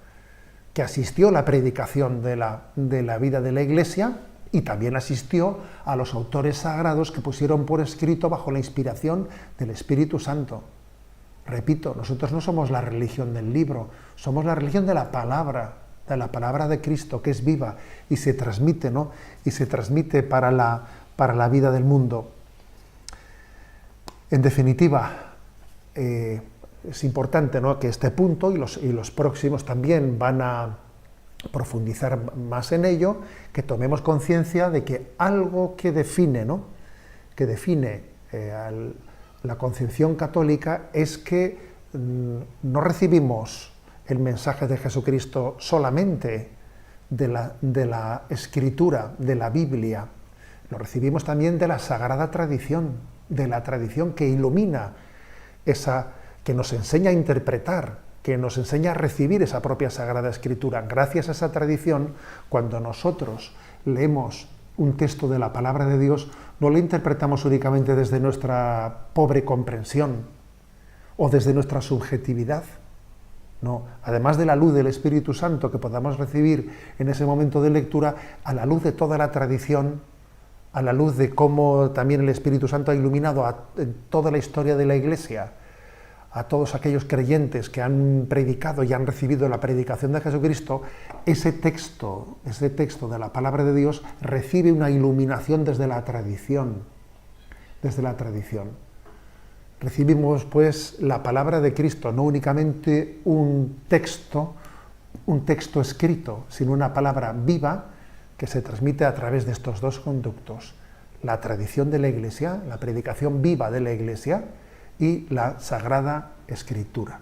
que asistió a la predicación de la vida de la Iglesia, y también asistió a los autores sagrados que pusieron por escrito bajo la inspiración del Espíritu Santo. Repito, nosotros no somos la religión del libro, somos la religión de la palabra de Cristo, que es viva y se transmite, ¿no?, y se transmite para la vida del mundo. En definitiva, es importante, ¿no?, que este punto y los próximos también van a profundizar más en ello, que tomemos conciencia de que algo que define la concepción católica es que no recibimos el mensaje de Jesucristo solamente de la Escritura, de la Biblia, lo recibimos también de la Sagrada Tradición, de la tradición que ilumina que nos enseña a interpretar, que nos enseña a recibir esa propia Sagrada Escritura. Gracias a esa tradición, cuando nosotros leemos un texto de la palabra de Dios, no lo interpretamos únicamente desde nuestra pobre comprensión o desde nuestra subjetividad. No, además de la luz del Espíritu Santo que podamos recibir en ese momento de lectura, a la luz de toda la tradición, a la luz de cómo también el Espíritu Santo ha iluminado toda la historia de la Iglesia, a todos aquellos creyentes que han predicado y han recibido la predicación de Jesucristo, ese texto de la palabra de Dios recibe una iluminación desde la tradición. Recibimos, pues, la palabra de Cristo, no únicamente un texto escrito, sino una palabra viva que se transmite a través de estos dos conductos: la tradición de la Iglesia, la predicación viva de la Iglesia, y la Sagrada Escritura.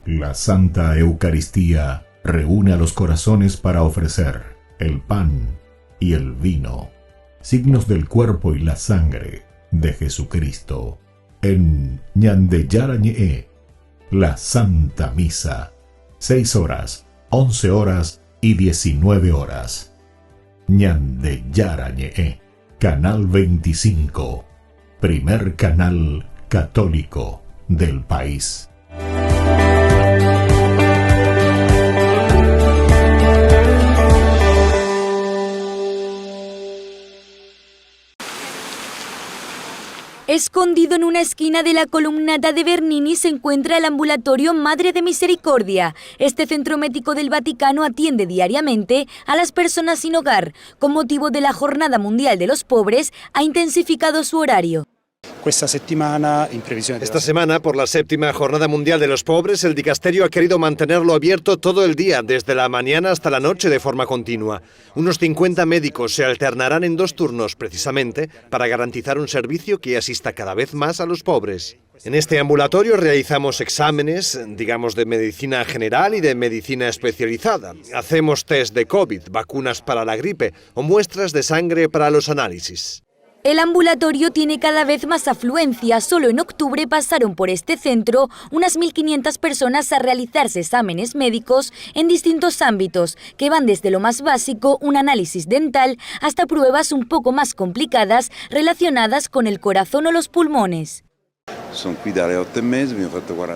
La Santa Eucaristía reúne a los corazones para ofrecer el pan y el vino, signos del cuerpo y la sangre de Jesucristo. En Ñandeyarañe, la Santa Misa, 6 horas, 11 horas y 19 horas. Ñandeyarañe. Canal 25, primer canal católico del país. Escondido en una esquina de la columnata de Bernini se encuentra el ambulatorio Madre de Misericordia. Este centro médico del Vaticano atiende diariamente a las personas sin hogar. Con motivo de la Jornada Mundial de los Pobres, ha intensificado su horario. Esta semana, por la 7ª Jornada Mundial de los Pobres, el dicasterio ha querido mantenerlo abierto todo el día, desde la mañana hasta la noche de forma continua. Unos 50 médicos se alternarán en 2 turnos, precisamente, para garantizar un servicio que asista cada vez más a los pobres. En este ambulatorio realizamos exámenes, digamos, de medicina general y de medicina especializada. Hacemos test de COVID, vacunas para la gripe o muestras de sangre para los análisis. El ambulatorio tiene cada vez más afluencia. Solo en octubre pasaron por este centro unas 1.500 personas a realizarse exámenes médicos en distintos ámbitos, que van desde lo más básico, un análisis dental, hasta pruebas un poco más complicadas relacionadas con el corazón o los pulmones.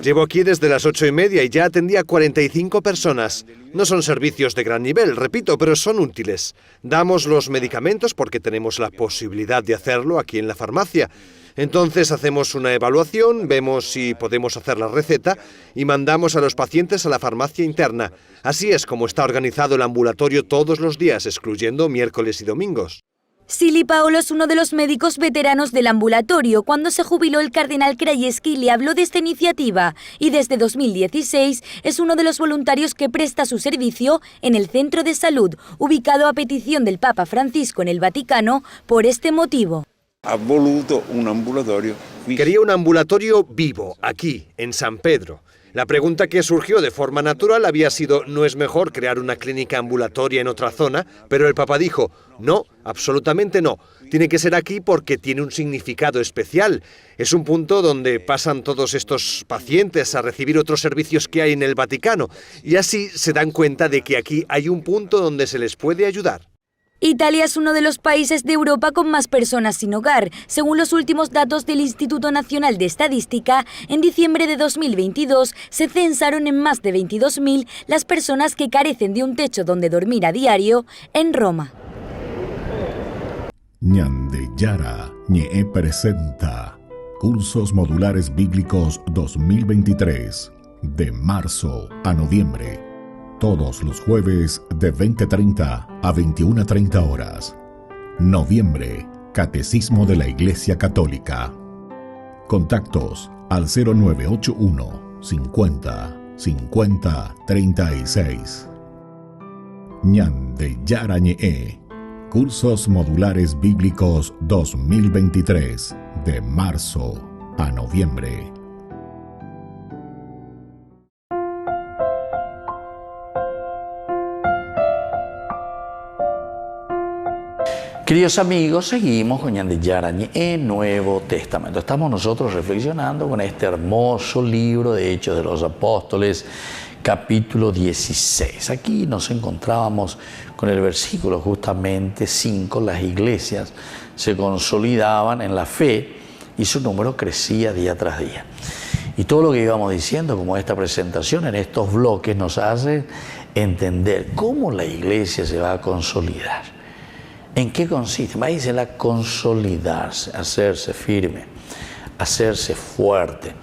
Llevo aquí desde las 8:30 y ya atendí a 45 personas. No son servicios de gran nivel, repito, pero son útiles. Damos los medicamentos porque tenemos la posibilidad de hacerlo aquí en la farmacia. Entonces hacemos una evaluación, vemos si podemos hacer la receta y mandamos a los pacientes a la farmacia interna. Así es como está organizado el ambulatorio todos los días, excluyendo miércoles y domingos. Sili Paolo es uno de los médicos veteranos del ambulatorio. Cuando se jubiló, el cardenal Krajewski le habló de esta iniciativa y desde 2016 es uno de los voluntarios que presta su servicio en el centro de salud, ubicado a petición del Papa Francisco en el Vaticano por este motivo. Quería un ambulatorio vivo, aquí, en San Pedro. La pregunta que surgió de forma natural había sido, ¿no es mejor crear una clínica ambulatoria en otra zona? Pero el Papa dijo, no, absolutamente no. Tiene que ser aquí porque tiene un significado especial. Es un punto donde pasan todos estos pacientes a recibir otros servicios que hay en el Vaticano. Y así se dan cuenta de que aquí hay un punto donde se les puede ayudar. Italia es uno de los países de Europa con más personas sin hogar. Según los últimos datos del Instituto Nacional de Estadística, en diciembre de 2022 se censaron en más de 22.000 las personas que carecen de un techo donde dormir a diario en Roma. Ñande Yara Ñe presenta Cursos Modulares Bíblicos 2023, de marzo a noviembre. Todos los jueves de 20:30 a 21:30 horas. Noviembre, Catecismo de la Iglesia Católica. Contactos al 0981 50 50 36. Ñande Yarañe. Cursos Modulares Bíblicos 2023, de marzo a noviembre. Queridos amigos, seguimos con Ñande Yarañe en Nuevo Testamento. Estamos nosotros reflexionando con este hermoso libro de Hechos de los Apóstoles, capítulo 16. Aquí nos encontrábamos con el versículo justamente 5. Las iglesias se consolidaban en la fe y su número crecía día tras día. Y todo lo que íbamos diciendo, como esta presentación en estos bloques, nos hace entender cómo la iglesia se va a consolidar. ¿En qué consiste? Va a decir la consolidarse, hacerse firme, hacerse fuerte.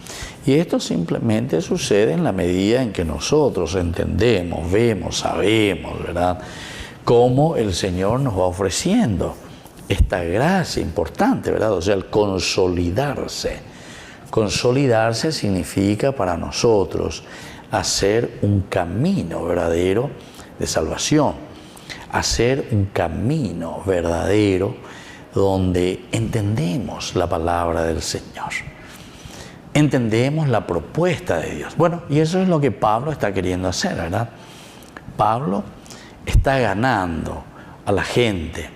Y esto simplemente sucede en la medida en que nosotros entendemos, vemos, sabemos, ¿verdad?, cómo el Señor nos va ofreciendo esta gracia importante, ¿verdad? O sea, el consolidarse. Consolidarse significa para nosotros hacer un camino verdadero de salvación. Hacer un camino verdadero donde entendemos la palabra del Señor. Entendemos la propuesta de Dios. Bueno, y eso es lo que Pablo está queriendo hacer, ¿verdad? Pablo está ganando a la gente.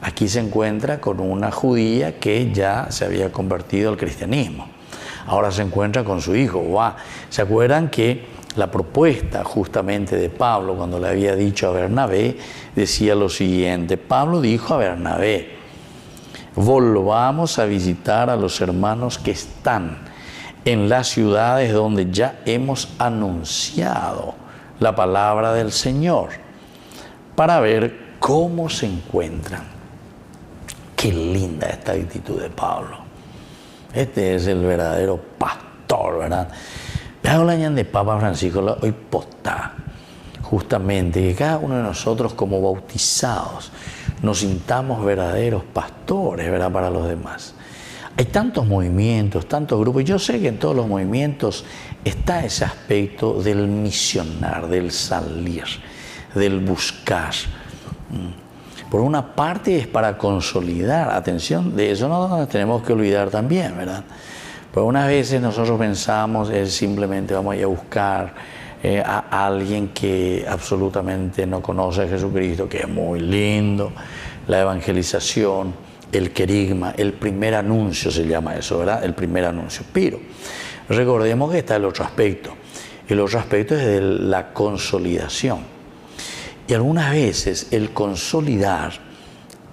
Aquí se encuentra con una judía que ya se había convertido al cristianismo. Ahora se encuentra con su hijo. ¡Wow! ¿Se acuerdan que la propuesta justamente de Pablo, cuando le había dicho a Bernabé, decía lo siguiente? Pablo dijo a Bernabé: volvamos a visitar a los hermanos que están en las ciudades donde ya hemos anunciado la palabra del Señor, para ver cómo se encuentran. Qué linda esta actitud de Pablo. Este es el verdadero pastor, ¿verdad? Hablan de Papa Francisco hoy postá, justamente que cada uno de nosotros como bautizados nos sintamos verdaderos pastores, ¿verdad? Para los demás. Hay tantos movimientos, tantos grupos, y yo sé que en todos los movimientos está ese aspecto del misionar, del salir, del buscar. Por una parte es para consolidar, atención, de eso no nos tenemos que olvidar también, ¿verdad? Pues unas veces nosotros pensamos es simplemente vamos a ir a buscar a alguien que absolutamente no conoce a Jesucristo, que es muy lindo, la evangelización, el querigma, el primer anuncio se llama eso, ¿verdad? El primer anuncio. Pero recordemos que está el otro aspecto. El otro aspecto es de la consolidación. Y algunas veces el consolidar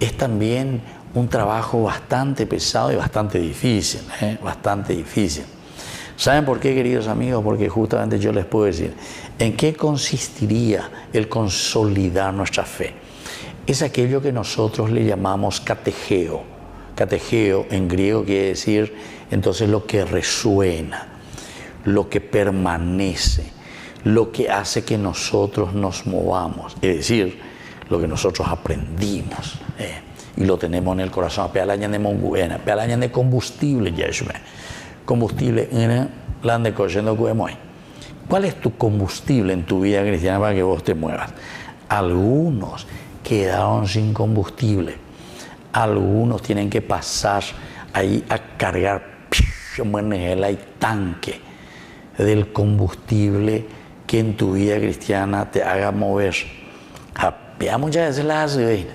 es también un trabajo bastante pesado y bastante difícil, bastante difícil. ¿Saben por qué, queridos amigos? Porque justamente yo les puedo decir, ¿en qué consistiría el consolidar nuestra fe? Es aquello que nosotros le llamamos categeo. Categeo en griego quiere decir entonces lo que resuena, lo que permanece, lo que hace que nosotros nos movamos, es decir, lo que nosotros aprendimos y lo tenemos en el corazón. Pealaña de monguena, pealaña de combustible, Yeshua. Combustible en la de cogiendo cuemoy. ¿Cuál es tu combustible en tu vida cristiana para que vos te muevas? Algunos quedaron sin combustible. Algunos tienen que pasar ahí a cargar el tanque del combustible que en tu vida cristiana te haga mover. Muchas veces la hace.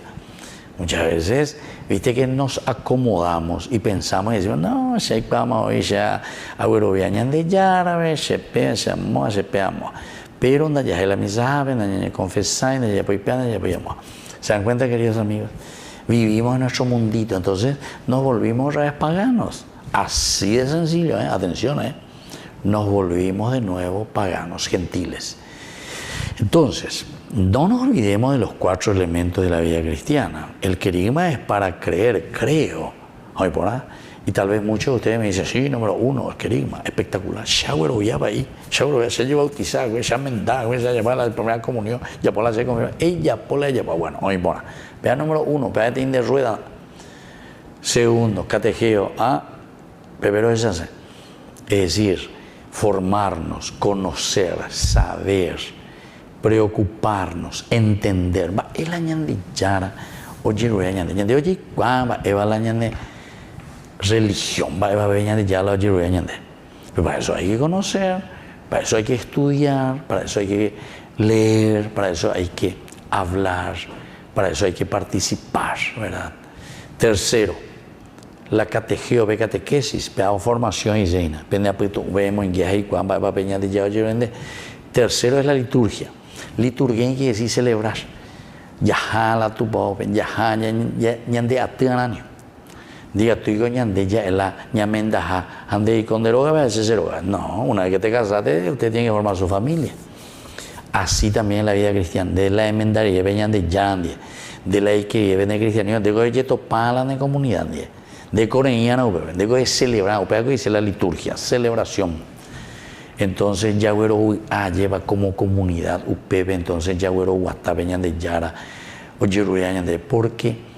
Muchas veces, viste que nos acomodamos y pensamos y decimos, no, si vamos hoy ya a Uruguayan de Yarabe, se peamos. Pero no ya es la misa, no ya confesar, no ya podemos. ¿Se dan cuenta, queridos amigos? Vivimos en nuestro mundito, entonces nos volvimos otra vez paganos. Así de sencillo, atención, nos volvimos de nuevo paganos, gentiles. Entonces, no nos olvidemos de los 4 elementos de la vida cristiana. El querigma es para creer, creo. Y tal vez muchos de ustedes me dicen, sí, número 1, el querigma, espectacular. Ya ya va ahí, ya se bautizar, ya mendar, ya llevar la primera comunión, ya por la segunda comunión, ella por la ella, bueno, hoy por vea número 1, vea de rueda. Segundo, categeo, primero es hacer. Es decir, formarnos, conocer, saber, preocuparnos, entender. Va el añade yara, oye, oye, va el añade religión, va el añade yara, oye, pero para eso hay que conocer, para eso hay que estudiar, para eso hay que leer, para eso hay que hablar, para eso hay que participar, ¿verdad? Tercero, la categeo, catequesis, formación y llena. Vemos en guía y cuando va a peñar de ya, oye, tercero es la liturgia. Liturgia quiere decir celebrar. Yaha la tu popen, yaha ñande ateanaño. Diga tú y ñande ya la ñamendaja, ande y con deroga, a veces se roga. No, una vez que te casaste, usted tiene que formar su familia. Así también en la vida cristiana, de la emendaría, venían de yandie, de la que viene cristianismo, de que esto para la comunidad, de coreana, de que celebrar, que dice la liturgia, celebración. Entonces Yagüero lleva como comunidad UPEP, entonces Yagüero Guatapeñan de Yara o Yeruyañan de, porque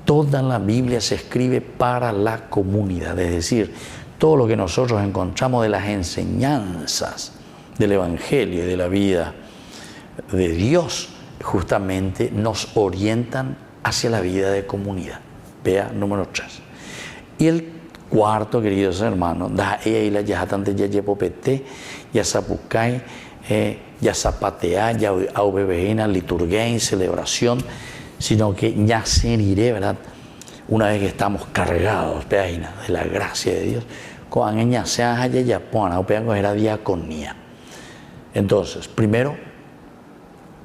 toda la Biblia se escribe para la comunidad, es decir, todo lo que nosotros encontramos de las enseñanzas del Evangelio y de la vida de Dios, justamente nos orientan hacia la vida de comunidad. Vea, número 3. Y el cuarto, queridos hermanos, da ahí la yajatante ya yepopete, ya zapucay, ya zapatea, ya aubebejina, liturgia, celebración, sino que ya seriré, ¿verdad? Una vez que estamos cargados, peaina, de la gracia de Dios, con ella se haya ya pona, o pean con la diaconía. Entonces, primero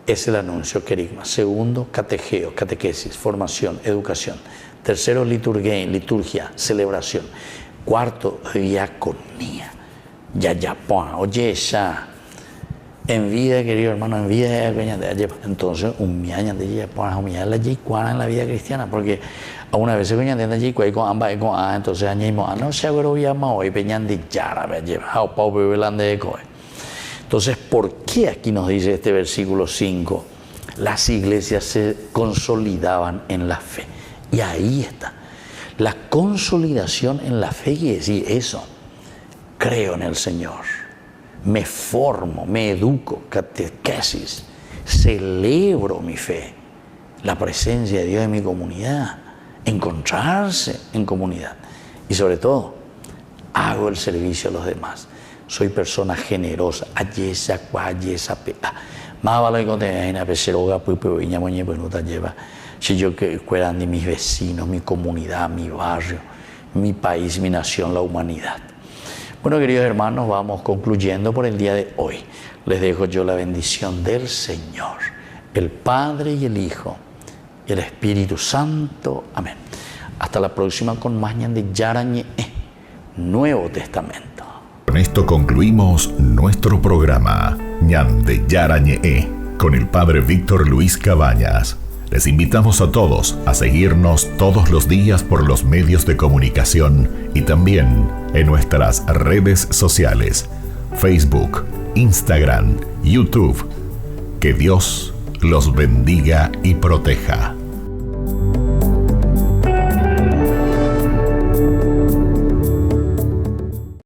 es el anuncio querigma. Segundo, categeo, catequesis, formación, educación. Tercero, liturgia, celebración. Cuarto, diaconía. Oye, ya. En vida, querido hermano, en vida. Entonces, la en la vida cristiana, porque a una vez entonces no se hoy entonces, ¿por qué aquí nos dice este versículo 5? Las iglesias se consolidaban en la fe. Y ahí está. La consolidación en la fe quiere decir eso. Creo en el Señor. Me formo, me educo, catequesis. Celebro mi fe. La presencia de Dios en mi comunidad. Encontrarse en comunidad. Y sobre todo, hago el servicio a los demás. Soy persona generosa. Más vale que te una peceroga, si yo que cuidan de mis vecinos, mi comunidad, mi barrio, mi país, mi nación, la humanidad. Bueno, queridos hermanos, vamos concluyendo por el día de hoy. Les dejo yo la bendición del Señor, el Padre y el Hijo y el Espíritu Santo. Amén. Hasta la próxima con más de Yarañe, Nuevo Testamento. Con esto concluimos nuestro programa Ñande Yarañe con el Padre Víctor Luis Cabañas. Les invitamos a todos a seguirnos todos los días por los medios de comunicación y también en nuestras redes sociales, Facebook, Instagram, YouTube. Que Dios los bendiga y proteja.